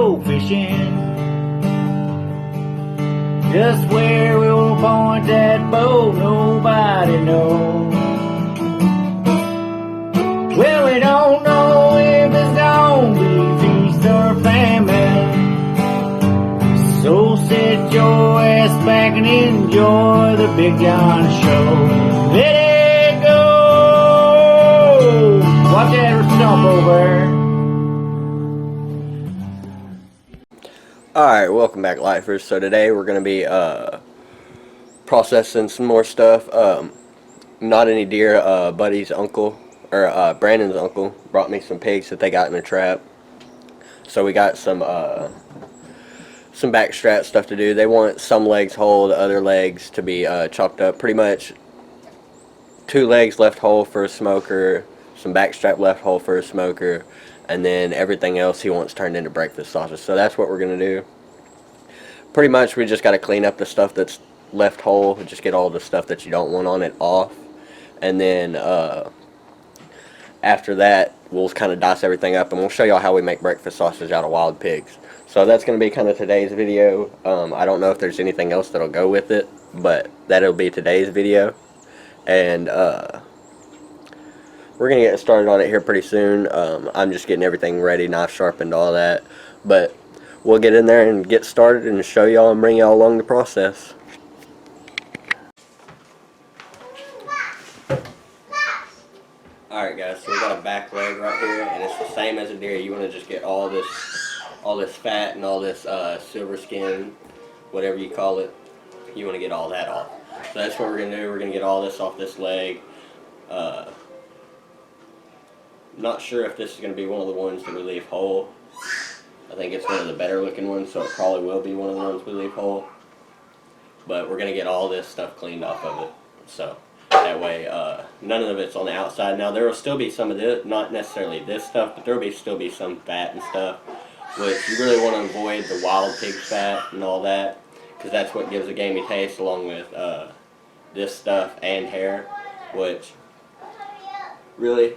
go fishing. Just where we'll point that boat, nobody knows. Well, we don't know if it's gonna be feast or famine. So sit your ass back and enjoy the Big John Show. Let it go! Watch that stump over. Alright, welcome back, lifers. So today we're going to be processing some more stuff. Not any deer. Buddy's uncle, or Brandon's uncle, brought me some pigs that they got in a trap. So we got some backstrap stuff to do. They want some legs whole, the other legs to be chopped up. Pretty much 2 legs left whole for a smoker, some backstrap left whole for a smoker, and then everything else he wants turned into breakfast sausage. So that's what we're going to do. Pretty much we just got to clean up the stuff that's left whole, just get all the stuff that you don't want on it off, and then after that we'll kind of dice everything up and we'll show y'all how we make breakfast sausage out of wild pigs. So that's going to be kind of today's video. I don't know if there's anything else that'll go with it, but that'll be today's video. And we're going to get started on it here pretty soon. I'm just getting everything ready, knife sharpened, all that. But we'll get in there and get started and show y'all and bring y'all along the process. Alright guys, so we got a back leg right here, and it's the same as a deer. You want to just get all this fat and all this silver skin, whatever you call it. You want to get all that off. So that's what we're going to do. We're going to get all this off this leg. Not sure if this is going to be one of the ones that we leave whole. I think it's one of the better looking ones, so it probably will be one of the ones we leave whole. But we're going to get all this stuff cleaned off of it. So that way none of it's on the outside. Now there will still be some of this, not necessarily this stuff, but there will still be some fat and stuff, which you really want to avoid the wild pig fat and all that, because that's what gives a gamey taste, along with this stuff and hair, which really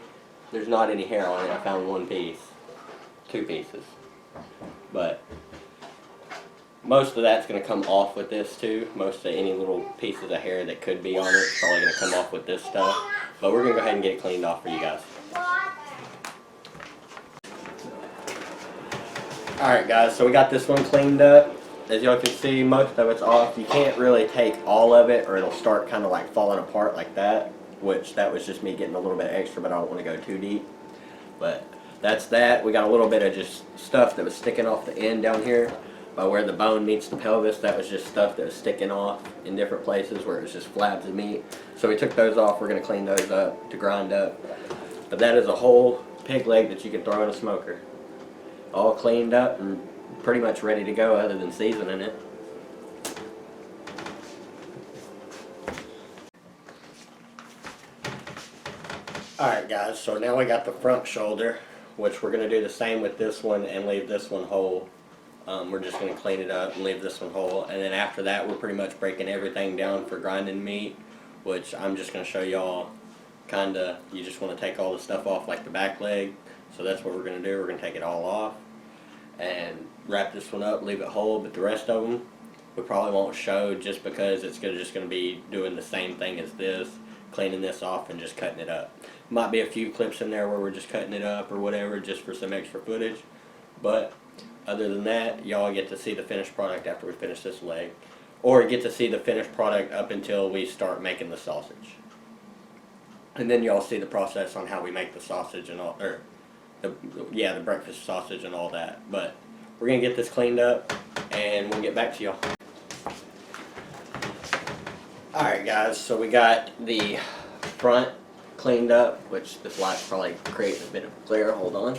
there's not any hair on it. I found 1 piece, 2 pieces, but most of that's going to come off with this too. Most of any little pieces of hair that could be on it is probably going to come off with this stuff, but we're going to go ahead and get it cleaned off for you guys. Alright guys, so we got this one cleaned up. As y'all can see, most of it's off. You can't really take all of it or it'll start kind of like falling apart like that, which that was just me getting a little bit extra, but I don't want to go too deep. But that's that. We got a little bit of just stuff that was sticking off the end down here by where the bone meets the pelvis. That was just stuff that was sticking off in different places where it was just flabs of meat. So we took those off. We're going to clean those up to grind up. But that is a whole pig leg that you can throw in a smoker. All cleaned up and pretty much ready to go, other than seasoning it. Alright guys, so now we got the front shoulder, which we're going to do the same with this one and leave this one whole. We're just going to clean it up and leave this one whole, and then after that we're pretty much breaking everything down for grinding meat, which I'm just going to show y'all. Kinda, you just want to take all the stuff off like the back leg, so that's what we're going to do. We're going to take it all off and wrap this one up, leave it whole, but the rest of them we probably won't show, just because it's just going to be doing the same thing as this, cleaning this off and just cutting it up. Might be a few clips in there where we're just cutting it up or whatever, just for some extra footage, but other than that, y'all get to see the finished product after we finish this leg, or get to see the finished product up until we start making the sausage. And then y'all see the process on how we make the sausage and all, or the breakfast sausage and all that. But we're going to get this cleaned up and we'll get back to y'all. Alright guys, so we got the front cleaned up, which this light's probably creating a bit of glare. Hold on.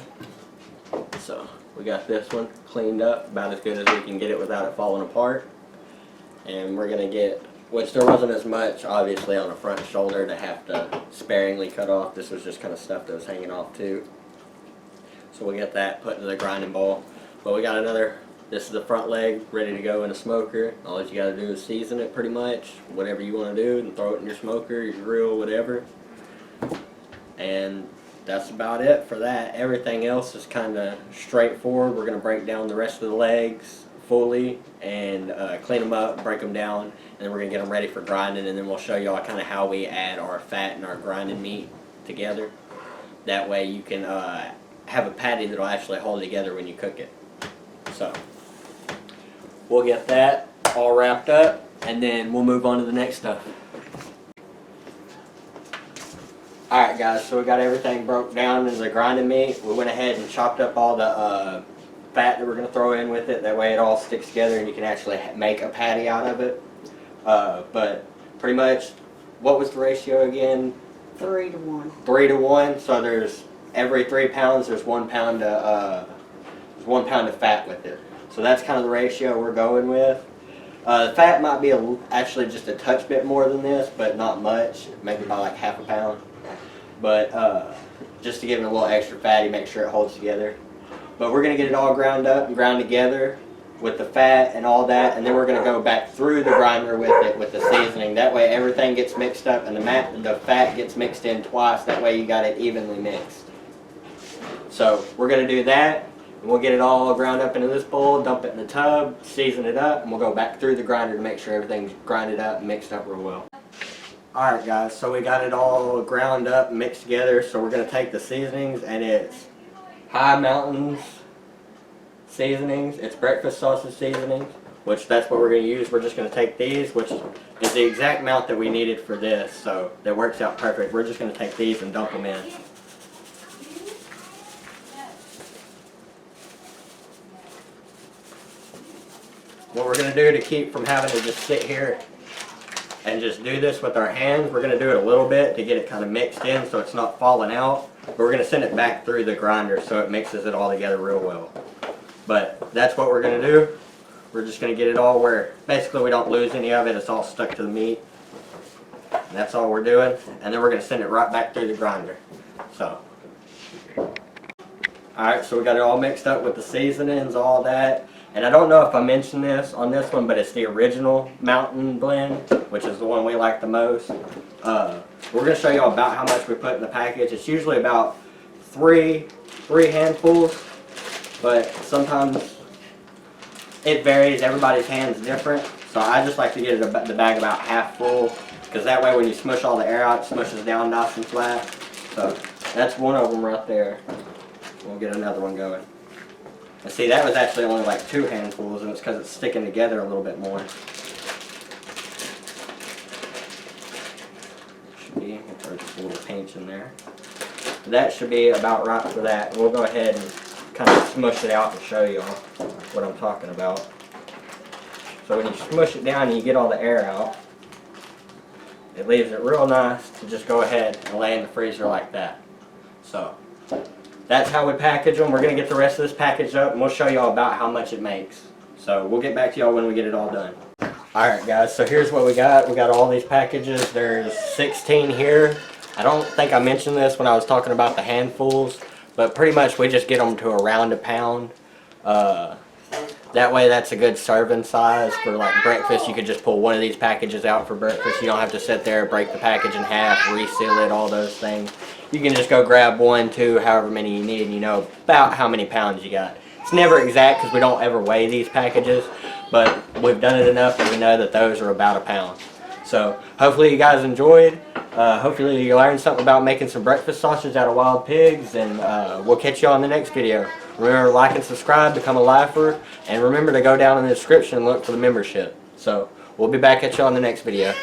So we got this one cleaned up about as good as we can get it without it falling apart. And we're going to get, which there wasn't as much obviously on the front shoulder to have to sparingly cut off. This was just kind of stuff that was hanging off too. So we'll get that put into the grinding bowl. But we got another, this is the front leg ready to go in a smoker. All that you got to do is season it pretty much, whatever you want to do, and throw it in your smoker, your grill, whatever. And that's about it for that. Everything else is kind of straightforward. We're going to break down the rest of the legs fully and clean them up, break them down, and then we're going to get them ready for grinding, and then we'll show y'all kind of how we add our fat and our grinded meat together. That way you can have a patty that'll actually hold together when you cook it. So we'll get that all wrapped up, and then we'll move on to the next stuff. Alright guys, so we got everything broke down into the grinded meat. We went ahead and chopped up all the fat that we're going to throw in with it. That way it all sticks together and you can actually make a patty out of it. But pretty much, what was the ratio again? 3 to 1. 3 to 1. So there's every 3 pounds, there's 1 pound of 1 pound of fat with it. So that's kind of the ratio we're going with. The fat might be actually just a touch bit more than this, but not much. Maybe by like half a pound. But just to give it a little extra fatty, make sure it holds together. But we're going to get it all ground up and ground together with the fat and all that, and then we're going to go back through the grinder with it with the seasoning. That way everything gets mixed up and the fat gets mixed in twice. That way you got it evenly mixed. So we're going to do that, and we'll get it all ground up into this bowl, dump it in the tub, season it up, and we'll go back through the grinder to make sure everything's grinded up and mixed up real well. Alright guys, so we got it all ground up and mixed together, so we're going to take the seasonings, and it's High Mountains seasonings, it's breakfast sausage seasonings, which that's what we're going to use. We're just going to take these, which is the exact amount that we needed for this, so that works out perfect. We're just going to take these and dump them in. What we're going to do to keep from having to just sit here and just do this with our hands, we're going to do it a little bit to get it kind of mixed in so it's not falling out. But we're going to send it back through the grinder so it mixes it all together real well. But that's what we're going to do. We're just going to get it all where basically we don't lose any of it. It's all stuck to the meat. And that's all we're doing. And then we're going to send it right back through the grinder. So, alright, so we got it all mixed up with the seasonings, all that. And I don't know if I mentioned this on this one, but it's the original Mountain blend, which is the one we like the most. We're going to show you all about how much we put in the package. It's usually about three handfuls, but sometimes it varies. Everybody's hand's different. So I just like to get the bag about half full, because that way when you smush all the air out, it smushes down nice and flat. So that's one of them right there. We'll get another one going. And see, that was actually only like 2 handfuls, and it's because it's sticking together a little bit more. Should be, throw just a little pinch in there. That should be about right for that. We'll go ahead and kind of smush it out and show you all what I'm talking about. So when you smush it down and you get all the air out, it leaves it real nice to just go ahead and lay in the freezer like that. So that's how we package them. We're going to get the rest of this packaged up, and we'll show you all about how much it makes. So we'll get back to y'all when we get it all done. Alright guys, so here's what we got. We got all these packages. There's 16 here. I don't think I mentioned this when I was talking about the handfuls, but pretty much we just get them to around a pound. That way that's a good serving size for like breakfast. You could just pull one of these packages out for breakfast. You don't have to sit there, break the package in half, reseal it, all those things. You can just go grab 1, 2, however many you need, and you know about how many pounds you got. It's never exact because we don't ever weigh these packages, but we've done it enough that we know that those are about a pound. So hopefully you guys enjoyed. Hopefully you learned something about making some breakfast sausage out of wild pigs, and we'll catch you on the next video. Remember to like and subscribe, become a lifer, and remember to go down in the description and look for the membership. So we'll be back at you on the next video.